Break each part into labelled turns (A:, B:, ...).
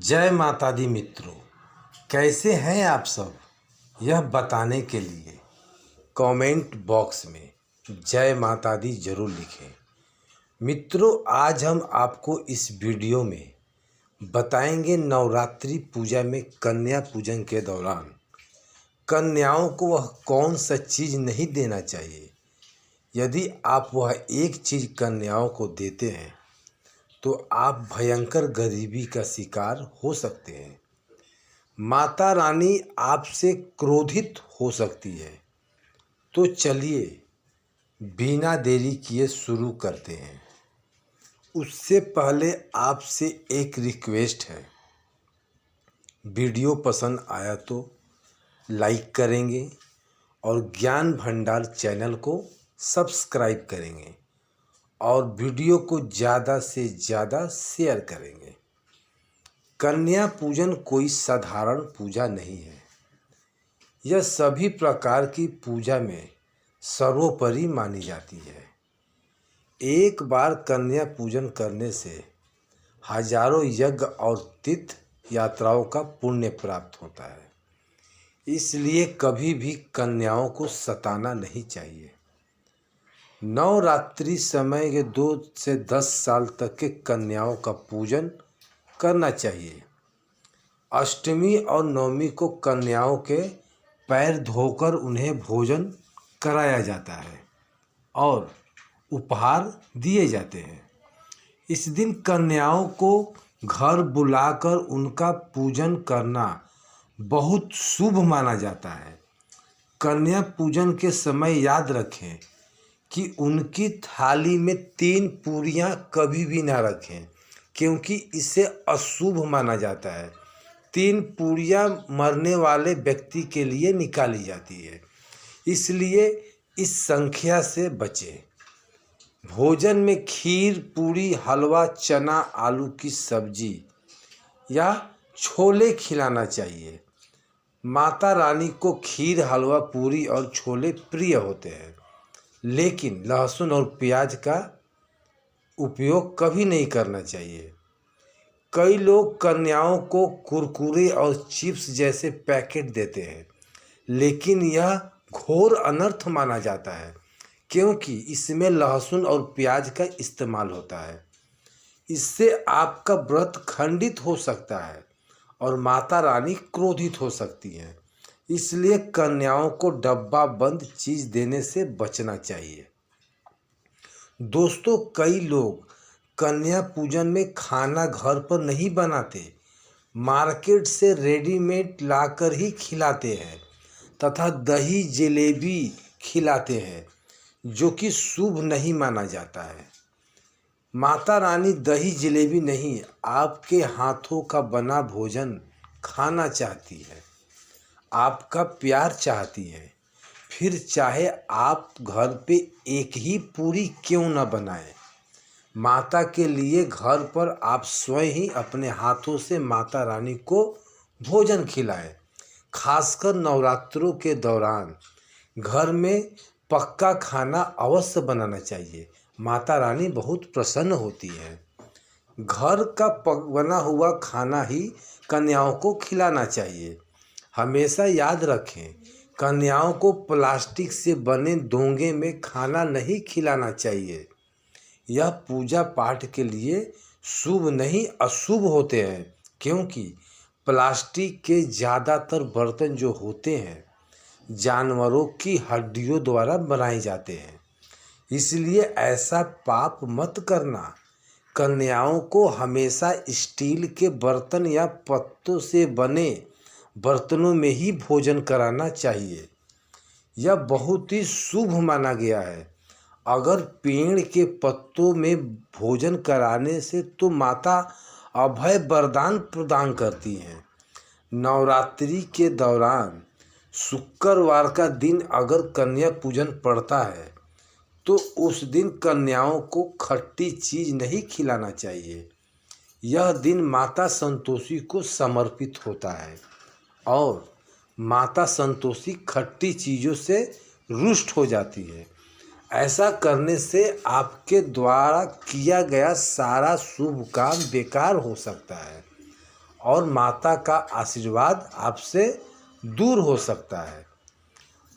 A: जय माता दी मित्रों, कैसे हैं आप सब? यह बताने के लिए कमेंट बॉक्स में जय माता दी जरूर लिखें। मित्रों, आज हम आपको इस वीडियो में बताएंगे नवरात्रि पूजा में कन्या पूजन के दौरान कन्याओं को वह कौन सा चीज़ नहीं देना चाहिए। यदि आप वह एक चीज़ कन्याओं को देते हैं तो आप भयंकर गरीबी का शिकार हो सकते हैं। माता रानी आपसे क्रोधित हो सकती है। तो चलिए बिना देरी किए शुरू करते हैं। उससे पहले आपसे एक रिक्वेस्ट है, वीडियो पसंद आया तो लाइक करेंगे और ज्ञान भंडार चैनल को सब्सक्राइब करेंगे और वीडियो को ज़्यादा से ज़्यादा शेयर करेंगे। कन्या पूजन कोई साधारण पूजा नहीं है। यह सभी प्रकार की पूजा में सर्वोपरि मानी जाती है। एक बार कन्या पूजन करने से हजारों यज्ञ और तीर्थ यात्राओं का पुण्य प्राप्त होता है। इसलिए कभी भी कन्याओं को सताना नहीं चाहिए। नवरात्रि समय के 2 से 10 साल तक के कन्याओं का पूजन करना चाहिए। अष्टमी और नवमी को कन्याओं के पैर धोकर उन्हें भोजन कराया जाता है और उपहार दिए जाते हैं। इस दिन कन्याओं को घर बुलाकर उनका पूजन करना बहुत शुभ माना जाता है। कन्या पूजन के समय याद रखें कि उनकी थाली में 3 पूरियां कभी भी ना रखें, क्योंकि इसे अशुभ माना जाता है। 3 पूरियां मरने वाले व्यक्ति के लिए निकाली जाती है, इसलिए इस संख्या से बचें। भोजन में खीर, पूरी, हलवा, चना, आलू की सब्जी या छोले खिलाना चाहिए। माता रानी को खीर, हलवा, पूरी और छोले प्रिय होते हैं, लेकिन लहसुन और प्याज का उपयोग कभी नहीं करना चाहिए। कई लोग कन्याओं को कुरकुरे और चिप्स जैसे पैकेट देते हैं, लेकिन यह घोर अनर्थ माना जाता है, क्योंकि इसमें लहसुन और प्याज का इस्तेमाल होता है। इससे आपका व्रत खंडित हो सकता है और माता रानी क्रोधित हो सकती हैं। इसलिए कन्याओं को डब्बा बंद चीज़ देने से बचना चाहिए। दोस्तों, कई लोग कन्या पूजन में खाना घर पर नहीं बनाते, मार्केट से रेडीमेड लाकर ही खिलाते हैं तथा दही जलेबी खिलाते हैं, जो कि शुभ नहीं माना जाता है। माता रानी दही जलेबी नहीं, आपके हाथों का बना भोजन खाना चाहती है, आपका प्यार चाहती है। फिर चाहे आप घर पे एक ही पूरी क्यों न बनाएं, माता के लिए घर पर आप स्वयं ही अपने हाथों से माता रानी को भोजन खिलाएं। खासकर नवरात्रों के दौरान घर में पक्का खाना अवश्य बनाना चाहिए। माता रानी बहुत प्रसन्न होती है। घर का बना हुआ खाना ही कन्याओं को खिलाना चाहिए। हमेशा याद रखें, कन्याओं को प्लास्टिक से बने दोंगे में खाना नहीं खिलाना चाहिए। यह पूजा पाठ के लिए शुभ नहीं अशुभ होते हैं, क्योंकि प्लास्टिक के ज़्यादातर बर्तन जो होते हैं जानवरों की हड्डियों द्वारा बनाए जाते हैं। इसलिए ऐसा पाप मत करना। कन्याओं को हमेशा स्टील के बर्तन या पत्तों से बने बर्तनों में ही भोजन कराना चाहिए। यह बहुत ही शुभ माना गया है। अगर पेड़ के पत्तों में भोजन कराने से तो माता अभय वरदान प्रदान करती हैं। नवरात्रि के दौरान शुक्रवार का दिन अगर कन्या पूजन पड़ता है तो उस दिन कन्याओं को खट्टी चीज़ नहीं खिलाना चाहिए। यह दिन माता संतोषी को समर्पित होता है और माता संतोषी खट्टी चीज़ों से रुष्ट हो जाती है। ऐसा करने से आपके द्वारा किया गया सारा शुभ काम बेकार हो सकता है और माता का आशीर्वाद आपसे दूर हो सकता है।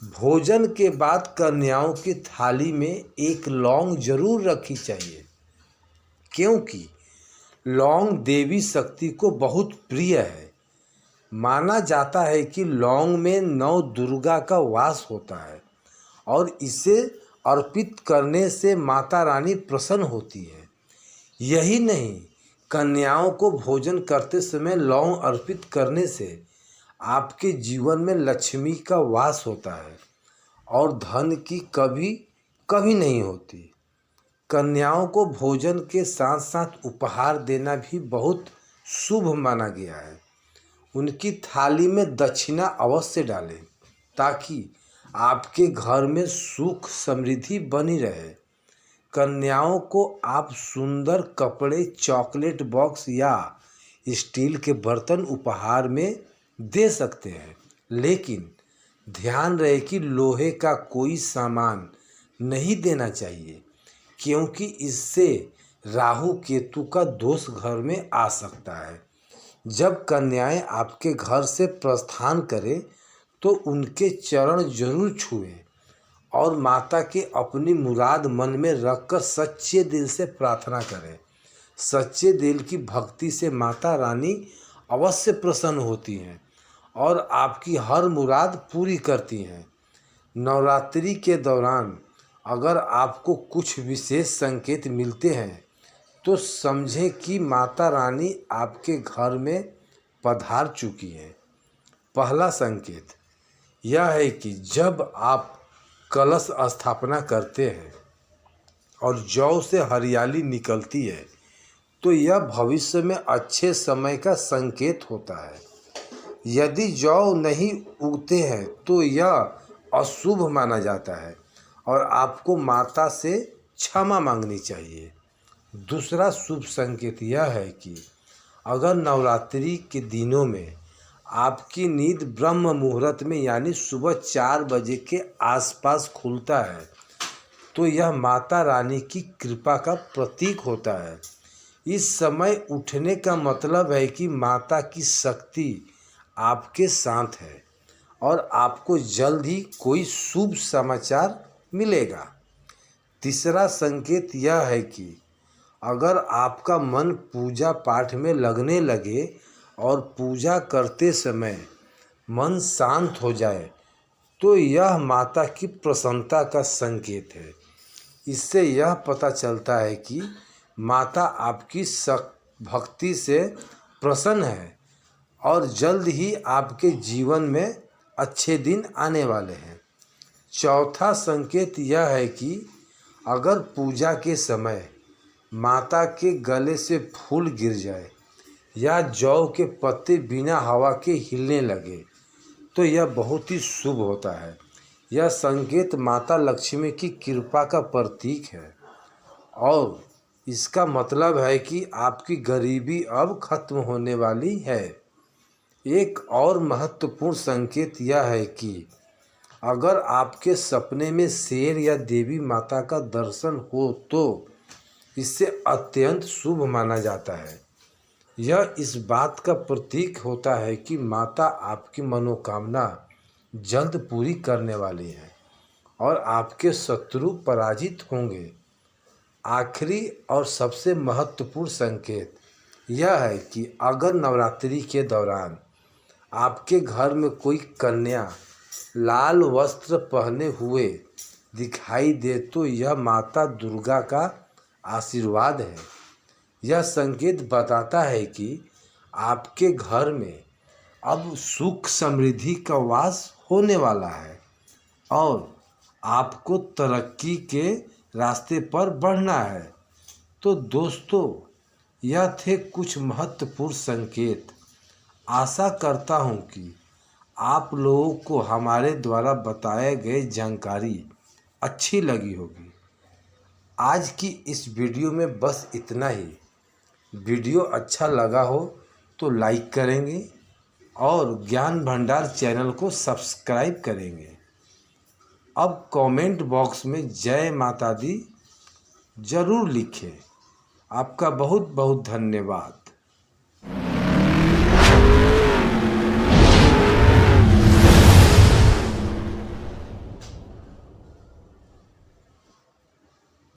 A: भोजन के बाद कन्याओं की थाली में एक लौंग जरूर रखी चाहिए, क्योंकि लौंग देवी शक्ति को बहुत प्रिय है। माना जाता है कि लौंग में नौ दुर्गा का वास होता है और इसे अर्पित करने से माता रानी प्रसन्न होती है। यही नहीं, कन्याओं को भोजन करते समय लौंग अर्पित करने से आपके जीवन में लक्ष्मी का वास होता है और धन की कभी नहीं होती। कन्याओं को भोजन के साथ साथ उपहार देना भी बहुत शुभ माना गया है। उनकी थाली में दक्षिणा अवश्य डालें ताकि आपके घर में सुख समृद्धि बनी रहे। कन्याओं को आप सुंदर कपड़े, चॉकलेट बॉक्स या स्टील के बर्तन उपहार में दे सकते हैं, लेकिन ध्यान रहे कि लोहे का कोई सामान नहीं देना चाहिए, क्योंकि इससे राहु केतु का दोष घर में आ सकता है। जब कन्याएं आपके घर से प्रस्थान करें तो उनके चरण जरूर छुएं और माता के अपनी मुराद मन में रखकर सच्चे दिल से प्रार्थना करें। सच्चे दिल की भक्ति से माता रानी अवश्य प्रसन्न होती हैं और आपकी हर मुराद पूरी करती हैं। नवरात्रि के दौरान अगर आपको कुछ विशेष संकेत मिलते हैं तो समझें कि माता रानी आपके घर में पधार चुकी हैं। पहला संकेत यह है कि जब आप कलश स्थापना करते हैं और जौ से हरियाली निकलती है तो यह भविष्य में अच्छे समय का संकेत होता है। यदि जौ नहीं उगते हैं तो यह अशुभ माना जाता है और आपको माता से क्षमा मांगनी चाहिए। दूसरा शुभ संकेत यह है कि अगर नवरात्रि के दिनों में आपकी नींद ब्रह्म मुहूर्त में यानी सुबह 4 बजे के आसपास खुलता है तो यह माता रानी की कृपा का प्रतीक होता है। इस समय उठने का मतलब है कि माता की शक्ति आपके साथ है और आपको जल्द ही कोई शुभ समाचार मिलेगा। तीसरा संकेत यह है कि अगर आपका मन पूजा पाठ में लगने लगे और पूजा करते समय मन शांत हो जाए तो यह माता की प्रसन्नता का संकेत है। इससे यह पता चलता है कि माता आपकी भक्ति से प्रसन्न है और जल्द ही आपके जीवन में अच्छे दिन आने वाले हैं। चौथा संकेत यह है कि अगर पूजा के समय माता के गले से फूल गिर जाए या जौ के पत्ते बिना हवा के हिलने लगे तो यह बहुत ही शुभ होता है। यह संकेत माता लक्ष्मी की कृपा का प्रतीक है और इसका मतलब है कि आपकी गरीबी अब खत्म होने वाली है। एक और महत्वपूर्ण संकेत यह है कि अगर आपके सपने में शेर या देवी माता का दर्शन हो तो इससे अत्यंत शुभ माना जाता है। यह इस बात का प्रतीक होता है कि माता आपकी मनोकामना जल्द पूरी करने वाली है और आपके शत्रु पराजित होंगे। आखिरी और सबसे महत्वपूर्ण संकेत यह है कि अगर नवरात्रि के दौरान आपके घर में कोई कन्या लाल वस्त्र पहने हुए दिखाई दे तो यह माता दुर्गा का आशीर्वाद है। यह संकेत बताता है कि आपके घर में अब सुख समृद्धि का वास होने वाला है और आपको तरक्की के रास्ते पर बढ़ना है। तो दोस्तों, यह थे कुछ महत्वपूर्ण संकेत। आशा करता हूँ कि आप लोगों को हमारे द्वारा बताए गए जानकारी अच्छी लगी होगी। आज की इस वीडियो में बस इतना ही। वीडियो अच्छा लगा हो तो लाइक करेंगे और ज्ञान भंडार चैनल को सब्सक्राइब करेंगे। अब कमेंट बॉक्स में जय माता दी ज़रूर लिखें। आपका बहुत बहुत धन्यवाद।